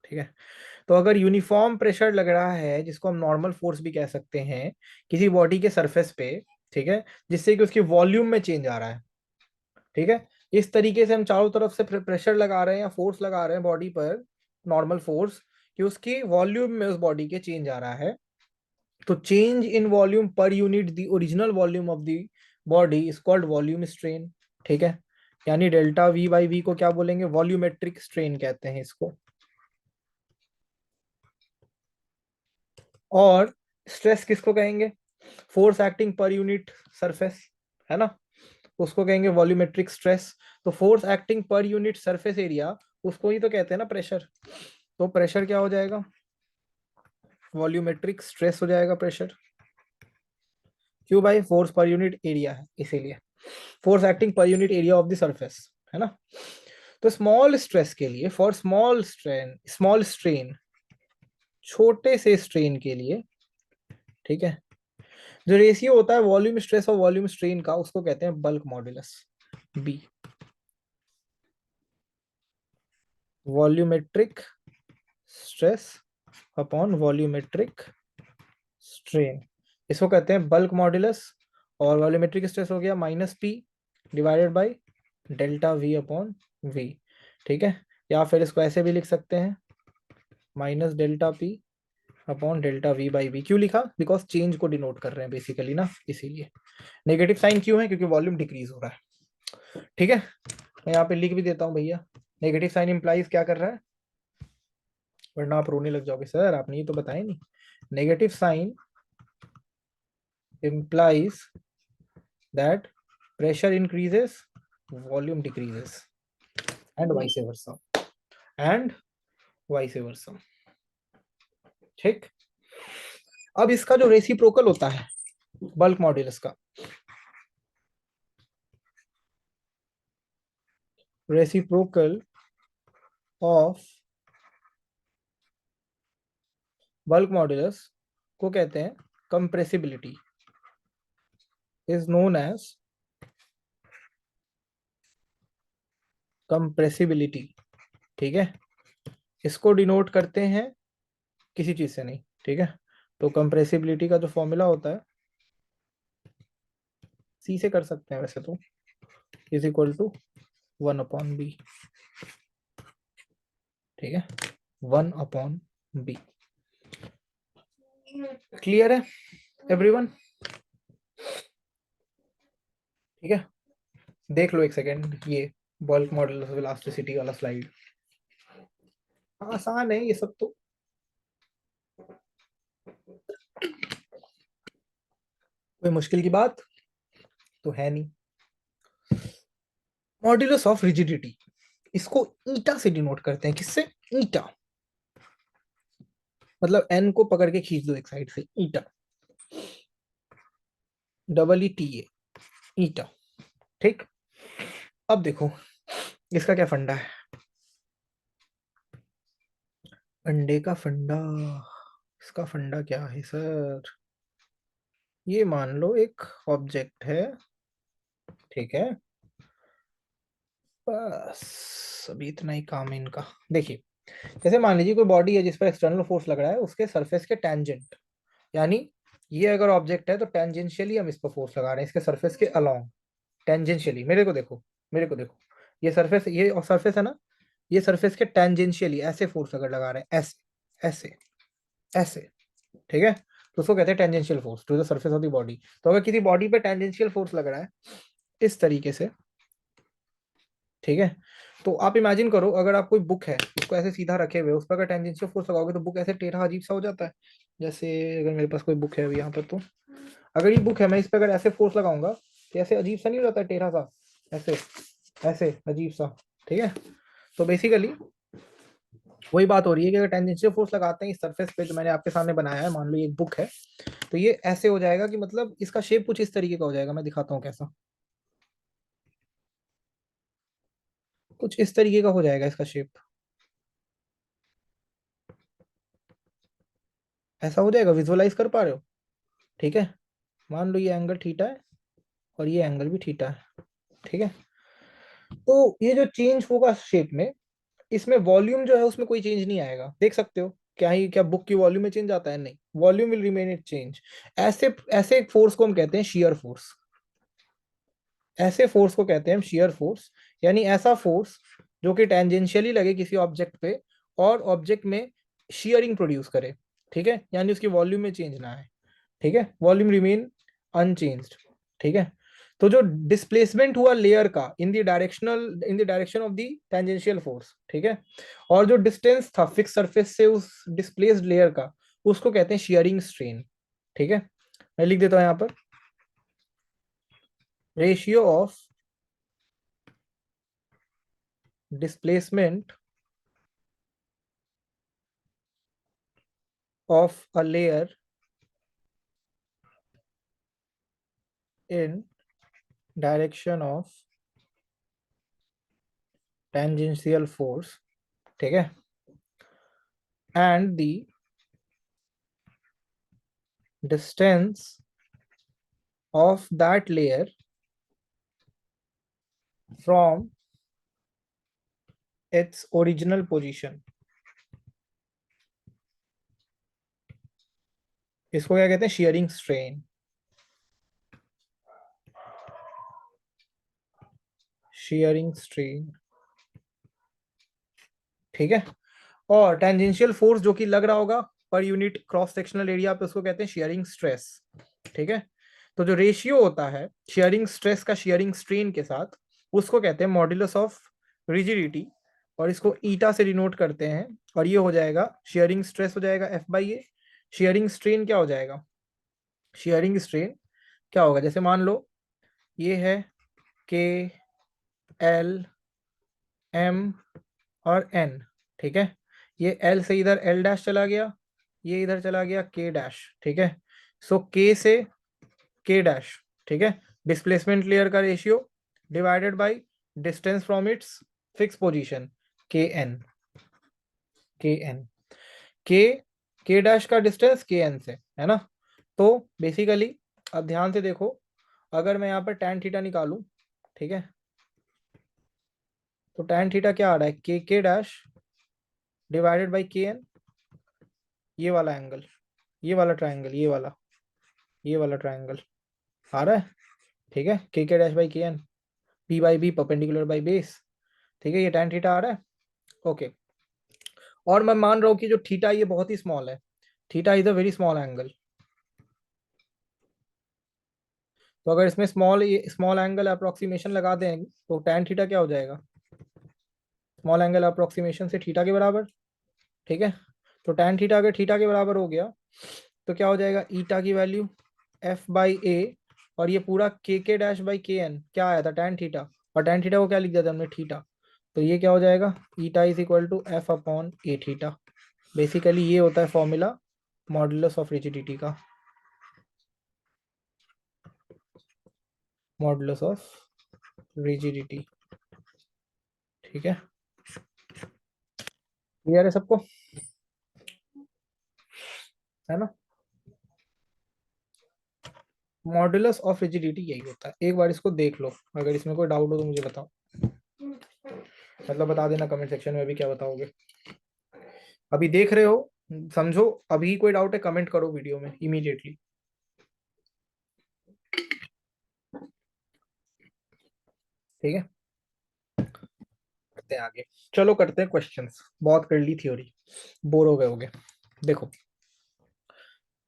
ठीक है। तो अगर यूनिफॉर्म प्रेशर लग रहा है, जिसको हम नॉर्मल फोर्स भी कह सकते हैं, किसी बॉडी के सरफेस पे, ठीक है, जिससे कि उसकी वॉल्यूम में चेंज आ रहा है, ठीक है, इस तरीके से हम चारों तरफ से प्रेशर लगा रहे हैं या फोर्स लगा रहे हैं बॉडी पर, नॉर्मल फोर्स, कि उसकी वॉल्यूम में उस बॉडी के चेंज आ रहा है। तो change in volume per unit the original volume of the body is called volume strain, ठीक है। यानी डेल्टा वी बाई वी को क्या बोलेंगे, वॉल्यूमेट्रिक स्ट्रेन कहते हैं इसको। और स्ट्रेस किसको कहेंगे, force acting per unit surface, है ना, उसको कहेंगे वॉल्यूमेट्रिक स्ट्रेस। तो force acting per unit surface area, उसको ही तो कहते हैं ना प्रेशर। तो प्रेशर क्या हो जाएगा, वॉल्यूमेट्रिक स्ट्रेस हो जाएगा प्रेशर, क्यों भाई, फोर्स पर यूनिट एरिया है इसीलिए, force acting per unit area of the surface, है ना। तो स्मॉल स्ट्रेस के लिए, फॉर स्मॉल स्ट्रेन, छोटे से स्ट्रेन के लिए, ठीक है, जो रेशियो होता है वॉल्यूम स्ट्रेस और वॉल्यूम स्ट्रेन का, उसको कहते हैं bulk modulus B, volumetric stress upon volumetric strain, इसको कहते हैं बल्क मॉड्यूलस। और वॉल्यूमेट्रिक स्ट्रेस हो गया minus P divided by delta V upon V, ठीक है। या फिर इसको ऐसे भी लिख सकते हैं, minus delta P upon delta V by V. क्यों लिखा, बिकॉज चेंज को डिनोट कर रहे हैं बेसिकली ना, इसीलिए। नेगेटिव साइन क्यों है, क्योंकि वॉल्यूम डिक्रीज हो रहा है, ठीक है। मैं यहाँ पे लिख भी देता हूँ भैया, नेगेटिव साइन इंप्लाइज क्या कर रहा है, वरना आप रोने लग जाओगे, सर आपने ये तो बताया नहीं। Negative sign implies that pressure increases, volume decreases, and vice versa, and vice versa, ठीक। अब इसका जो रेसिप्रोकल होता है, बल्क मॉड्यूलस का। रेसिप्रोकल ऑफ बल्क मॉड्यूलस को कहते हैं compressibility, is known as compressibility. ठीक है, इसको डिनोट करते हैं किसी चीज से नहीं। ठीक है, तो कंप्रेसिबिलिटी का जो फॉर्मूला होता है, सी से कर सकते हैं वैसे तो, इज इक्वल टू 1/b। ठीक है, 1/b। क्लियर है एवरीवन? ठीक है, देख लो एक सेकेंड ये बल्क मॉडल इलास्टिसिटी वाला स्लाइड। आसान है ये सब तो। कोई मुश्किल की बात तो है नहीं। मॉड्यूलस ऑफ रिजिडिटी, इसको ईटा से डिनोट करते हैं। किससे? ईटा। मतलब एन को पकड़ के खींच दो एक साइड से, ईटा, EETA, ईटा। ठीक, अब देखो इसका क्या फंडा है। अंडे का फंडा, इसका फंडा क्या है सर? ये मान लो एक ऑब्जेक्ट है, ठीक है, बस अभी इतना ही काम है इनका। देखिए, जैसे मान लीजिए कोई बॉडी है जिस पर एक्सटर्नल फोर्स लग रहा है उसके सरफेस के टेंजेंट, यानी ये अगर ऑब्जेक्ट है तो टेंजेंशियली हम इस पर फोर्स लगा रहे हैं, इसके सरफेस के अलोंग, टेंजेंशियली। मेरे को देखो, मेरे को देखो, ये सरफेस, ये सरफेस है ना, ये सरफेस के टेंजेंशियली ऐसे फोर्स अगर लगा रहे हैं, ऐसे ऐसे ऐसे, ठीक है, तो उसको कहते हैं tangential force to the surface of the body. तो अगर किसी बॉडी पे टेंजेंशियल फोर्स लग रहा है इस तरीके से, ठीक है, तो आप इमेजिन करो अगर आप कोई बुक है उसको ऐसे सीधा रखे हुए उस पर अगर टेंजेंशियल फोर्स लगाओगे तो बुक ऐसे टेढ़ा अजीब सा हो जाता है। जैसे अगर मेरे पास कोई बुक है अभी यहाँ पर, तो अगर ये बुक है, मैं इस पर अगर ऐसे फोर्स लगाऊंगा तो ऐसे अजीब सा नहीं हो जाता है, टेढ़ा सा, ऐसे ऐसे अजीब सा। ठीक है, तो बेसिकली वही बात हो रही है कि अगर टेंजेंशियल फोर्स लगाते हैं इस सरफेस पे जो मैंने आपके सामने बनाया है, मान लो ये एक बुक है, तो ये ऐसे हो जाएगा कि मतलब इसका शेप कुछ इस तरीके का हो जाएगा। मैं दिखाता हूँ कैसा, कुछ इस तरीके का हो जाएगा इसका शेप, ऐसा हो जाएगा। विजुअलाइज कर पा रहे हो? ठीक है, मान लो ये एंगल थीटा है और ये एंगल भी थीटा है। ठीक है, तो ये जो चेंज होगा शेप में, इसमें वॉल्यूम जो है उसमें कोई चेंज नहीं आएगा। देख सकते हो क्या ही, क्या बुक की वॉल्यूम में चेंज आता है? नहीं, volume will remain it change. ऐसे ऐसे फोर्स को हम कहते हैं शियर फोर्स। ऐसे फोर्स को कहते हैं हम शियर फोर्स, यानी ऐसा फोर्स जो कि टेंजेंशियली लगे किसी ऑब्जेक्ट पे और ऑब्जेक्ट में शियरिंग प्रोड्यूस करे। ठीक है, यानी उसकी वॉल्यूम में चेंज ना आए। ठीक है, वॉल्यूम रिमेन अनचेंज्ड। ठीक है, तो जो डिस्प्लेसमेंट हुआ लेयर का in the direction of the tangential force, ठीक है, और जो डिस्टेंस था फिक्स सरफेस से उस डिस्प्लेस्ड लेयर का, उसको कहते हैं शियरिंग स्ट्रेन। ठीक है, मैं लिख देता हूं यहां पर, ratio of displacement of a layer in direction of tangential force, ठीक है, and the distance of that layer from its original position, इसको क्या कहते हैं? shearing strain। shearing strain, ठीक है, और टेंजेंशियल फोर्स जो कि लग रहा होगा per unit cross sectional area पे, उसको कहते हैं शेयरिंग स्ट्रेस। ठीक है, तो जो रेशियो होता है शेयरिंग स्ट्रेस का शेयरिंग स्ट्रेन के साथ, उसको कहते हैं मॉड्यूलस ऑफ रिजिडिटी, और इसको ईटा से डिनोट करते हैं। और ये हो जाएगा शेयरिंग स्ट्रेस हो जाएगा F/A। शेयरिंग स्ट्रेन क्या हो जाएगा? शेयरिंग स्ट्रेन क्या होगा? जैसे मान लो ये है KL M और N, ठीक है, ये L से इधर L' चला गया, ये इधर चला गया K'। ठीक है, सो K से के डैश, ठीक है, डिस्प्लेसमेंट लेयर का ratio divided by distance from its fix position के एन, के एन, के के डैश का डिस्टेंस के एन से, है ना। तो बेसिकली अब ध्यान से देखो, अगर मैं यहाँ पर tan थीटा निकालूं, ठीक है, तो tan थीटा क्या आ रहा है, K dash divided by K N, ये वाला एंगल, ये वाला ट्राइंगल, ये वाला ट्राइंगल आ रहा है, ठीक है, K dash by K N, P by B perpendicular by base, ठीक है, ये tan थीटा आ रहा है। ओके, और मैं मान रहा हूँ कि जो थीटा ये बहुत ही स्मॉल है, theta is a very small angle, तो अगर इसमें स्मॉल एंगल अप्रोक्सीमेशन लगा दें तो tan थीटा क्या हो जाएगा, स्मॉल एंगल अप्रोक्सीमेशन से थीटा के बराबर, ठीक है। तो tan थीटा अगर थीटा के बराबर हो गया तो क्या हो जाएगा, ईटा की वैल्यू एफ बाई ए, और ये पूरा के डैश बाई के एन क्या आया था, tan थीटा, और tan थीटा को क्या लिख दिया था हमने, थीटा, तो ये क्या हो जाएगा, eta is equal to F upon A theta. Basically ये होता है फॉर्मूला मॉडुलस ऑफ रिजिडिटी का, मॉडुलस ऑफ रिजिडिटी, ठीक है, क्लियर है सबको, है ना। मॉडुलस ऑफ रिजिडिटी यही होता है, एक बार इसको देख लो, अगर इसमें कोई डाउट हो तो मुझे बताओ, मतलब बता देना कमेंट सेक्शन में अभी क्या बताओगे, अभी देख रहे हो, समझो, अभी कोई डाउट है कमेंट करो वीडियो में इमीडिएटली, ठीक है, करते हैं आगे, चलो करते हैं क्वेश्चंस, बहुत कर ली थ्योरी, बोर हो गए होगे। देखो,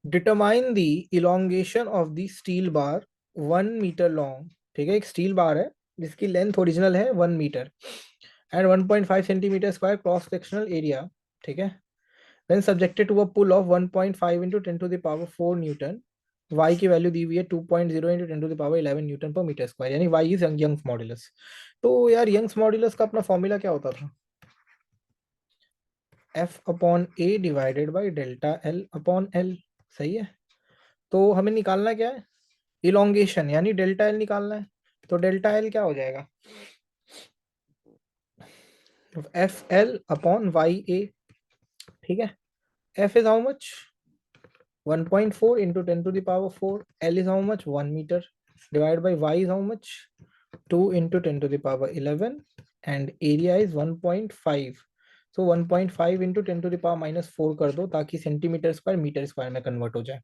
determine the elongation of the steel bar 1 metre long, ठीक है, एक स्टील बार है जिसकी लेंथ ओरिजिनल है 1 metre and 1.5 centimetre square cross sectional area, ठीक है, when subjected to a pull of 1.5 into 10 to the power 4 Newton, y की value दी हुई है 2.0 into 10 to the power 11 Newton per metre square, यानी y is Young's modulus. तो यार Young's modulus का अपना फॉर्मूला क्या होता था, f upon a divided by delta l upon l, सही है। तो हमें निकालना क्या है, इलोंगेशन, यानी डेल्टा l निकालना है, तो डेल्टा l क्या हो जाएगा, एफ एल अपॉन वाई ए, ठीक है, f is how much, 1.4 into 10 to the power 4, L is how much, 1 meter, divided by Y is how much, 2 into 10 to the power 11, and area is 1.5, so 1.5 into 10 to the power minus 4 कर दो ताकि centimetre square metre square में convert हो जाए,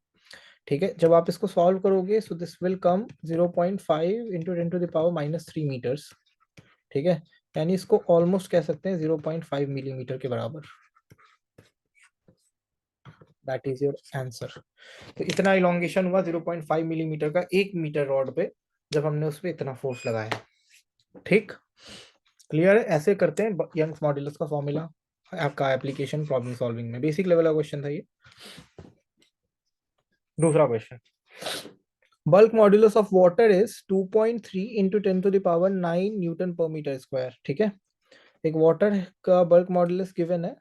ठीक है। जब आप इसको सॉल्व करोगे so this will come 0.5 into 10 to the power minus 3 meters, ठीक है, यानी इसको ऑलमोस्ट कह सकते हैं 0.5 मिलीमीटर के बराबर, दैट इज योर आंसर। तो इतना इलोंगेशन हुआ 0.5 मिलीमीटर का 1 मीटर रॉड पे, जब हमने उस पर इतना फोर्स लगाया, ठीक, क्लियर है। ऐसे करते हैं यंग्स मॉड्यूलस का फॉर्मूला आपका एप्लीकेशन प्रॉब्लम सॉल्विंग में, बेसिक लेवल का क्वेश्चन था ये। दूसरा question, bulk modulus of water is 2.3 into 10 to the power 9 newton per metre square, ठीक है, एक वाटर का बल्क मॉड्यूलस गिवन है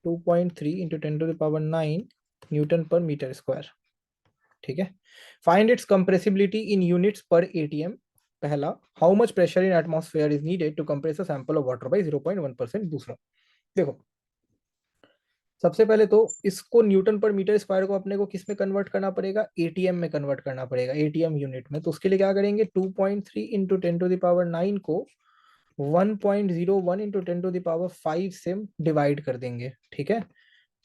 2.3 into 10 to the power 9 newton per metre square, ठीक है, find its compressibility in units per ATM, पहला, how much pressure in atmosphere is needed to compress a sample of water by 0.1%, दूसरा। देखो, सबसे पहले तो इसको न्यूटन पर मीटर स्क्वायर को अपने को किस में कन्वर्ट करना पड़ेगा, एटीएम में कन्वर्ट करना पड़ेगा, एटीएम यूनिट में। तो उसके लिए क्या करेंगे, 2.3 इंटू 10 टू द पावर 9 को 1.01 इंटू 10 टू द पावर 5 से डिवाइड कर देंगे, ठीक है,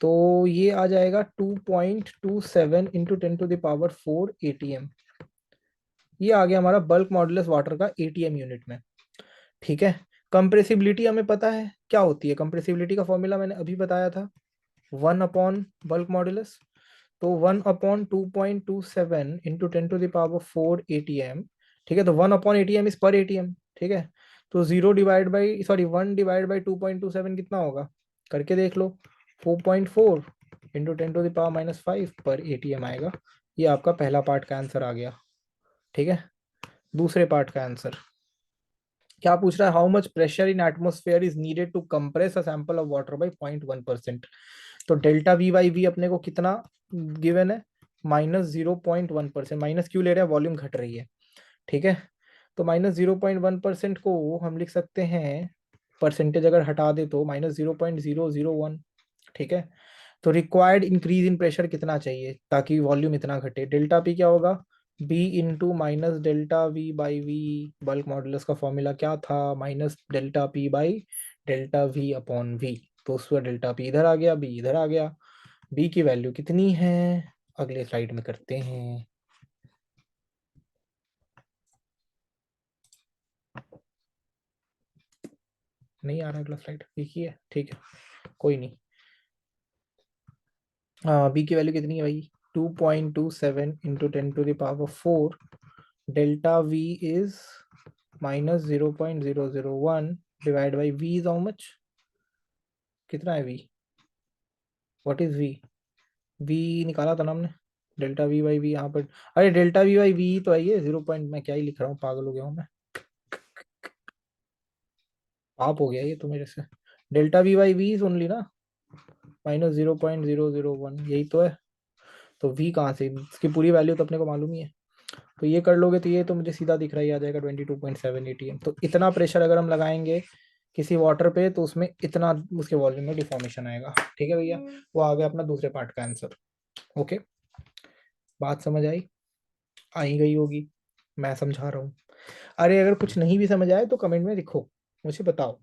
तो ये आ जाएगा 2.27 into 10 to the power 4 ATM, ये आ गया हमारा बल्क मॉडुलस वाटर का एटीएम यूनिट में, ठीक है। कंप्रेसिबिलिटी हमें पता है क्या होती है, कंप्रेसिबिलिटी का फॉर्मूला मैंने अभी बताया था, 1 अपॉन बल्क मॉडुलस, तो 1/2.27 into 10 to the power 4 ATM, ठीक है, तो 1/एटीएम इज पर एटीएम, ठीक है, तो 1 डिवाइड बाई 2.27 कितना होगा, करके देख लो, 4.4 इंटू 10 टू द पावर -5 पर एटीएम आएगा, ये आपका पहला पार्ट का आंसर आ गया, ठीक है। दूसरे पार्ट का आंसर क्या पूछ रहा है, how much pressure in atmosphere is needed to compress a sample of water by 0.1%, तो डेल्टा वी बाई वी अपने को कितना गिवन है, -0.1%, माइनस क्यों ले रहे हैं, वॉल्यूम घट रही है, ठीक है। तो -0.1% को हम लिख सकते हैं, परसेंटेज अगर हटा दे तो -0.001, ठीक है। तो रिक्वायर्ड इंक्रीज इन प्रेशर कितना चाहिए ताकि वॉल्यूम इतना घटे, डेल्टा पी क्या होगा, B into minus delta V by V. Bulk modulus का फॉर्मूला क्या था, minus delta P by delta V upon V. तो उसका डेल्टा पी इधर आ गया, बी इधर आ गया। बी की वैल्यू कितनी है, अगले स्लाइड में करते हैं। नहीं आ रहा अगला स्लाइड, एक ही है, ठीक है, कोई नहीं। बी की वैल्यू कितनी है भाई, 2.27 into 10⁴। Delta V is -0.001 divide by V is how much, कितना है V, what is V, V निकाला था ना हमने, डेल्टा वी बाई वी यहाँ पर। अरे डेल्टा वी बाई वी तो है ये 0 पॉइंट, मैं क्या ही लिख रहा हूँ, पागल हो गया हूँ मैं, पाप हो गया ये तो मेरे से। Delta V by V is only ना -0.001, यही तो है। तो वी कहाँ से, इसकी पूरी वैल्यू तो अपने को मालूम ही है। तो ये कर लोगे तो ये तो मुझे सीधा दिख रहा ही आ जाएगा 22.7 एटीएम। तो इतना प्रेशर अगर हम लगाएंगे किसी वाटर पे तो उसमें इतना उसके वॉल्यूम में डिफॉर्मेशन आएगा, ठीक है भैया। वो आ गया अपना दूसरे पार्ट का आंसर। ओके, बात समझ आई, आई गई होगी, मैं समझा रहा हूँ। अरे अगर कुछ नहीं भी समझ आए तो कमेंट में लिखो, मुझे बताओ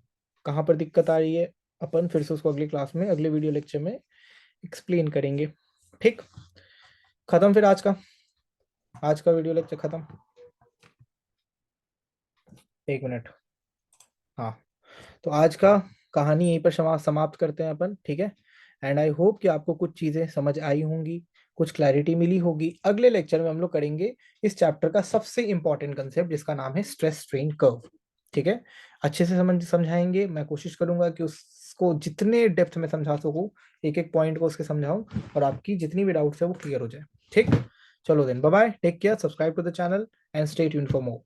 कहाँ पर दिक्कत आ रही है, अपन फिर से उसको अगली क्लास में, अगले वीडियो लेक्चर में एक्सप्लेन करेंगे। ठीक, खत्म फिर आज का वीडियो लेक्चर खत्म। एक मिनट, हाँ, तो आज का कहानी यहीं पर समाप्त करते हैं अपन, ठीक है। एंड आई होप कि आपको कुछ चीजें समझ आई होंगी, कुछ क्लैरिटी मिली होगी। अगले लेक्चर में हम लोग करेंगे इस चैप्टर का सबसे इंपॉर्टेंट कंसेप्ट जिसका नाम है स्ट्रेस स्ट्रेन कर्व, ठीक है। अच्छे से समझाएंगे, मैं कोशिश करूंगा कि उसको जितने डेप्थ में समझा सकूं, एक एक पॉइंट को उसके समझाऊं और आपकी जितनी भी डाउट्स है वो क्लियर हो जाए। ठीक, चलो then, bye bye, take care, subscribe to the channel and stay tuned for more.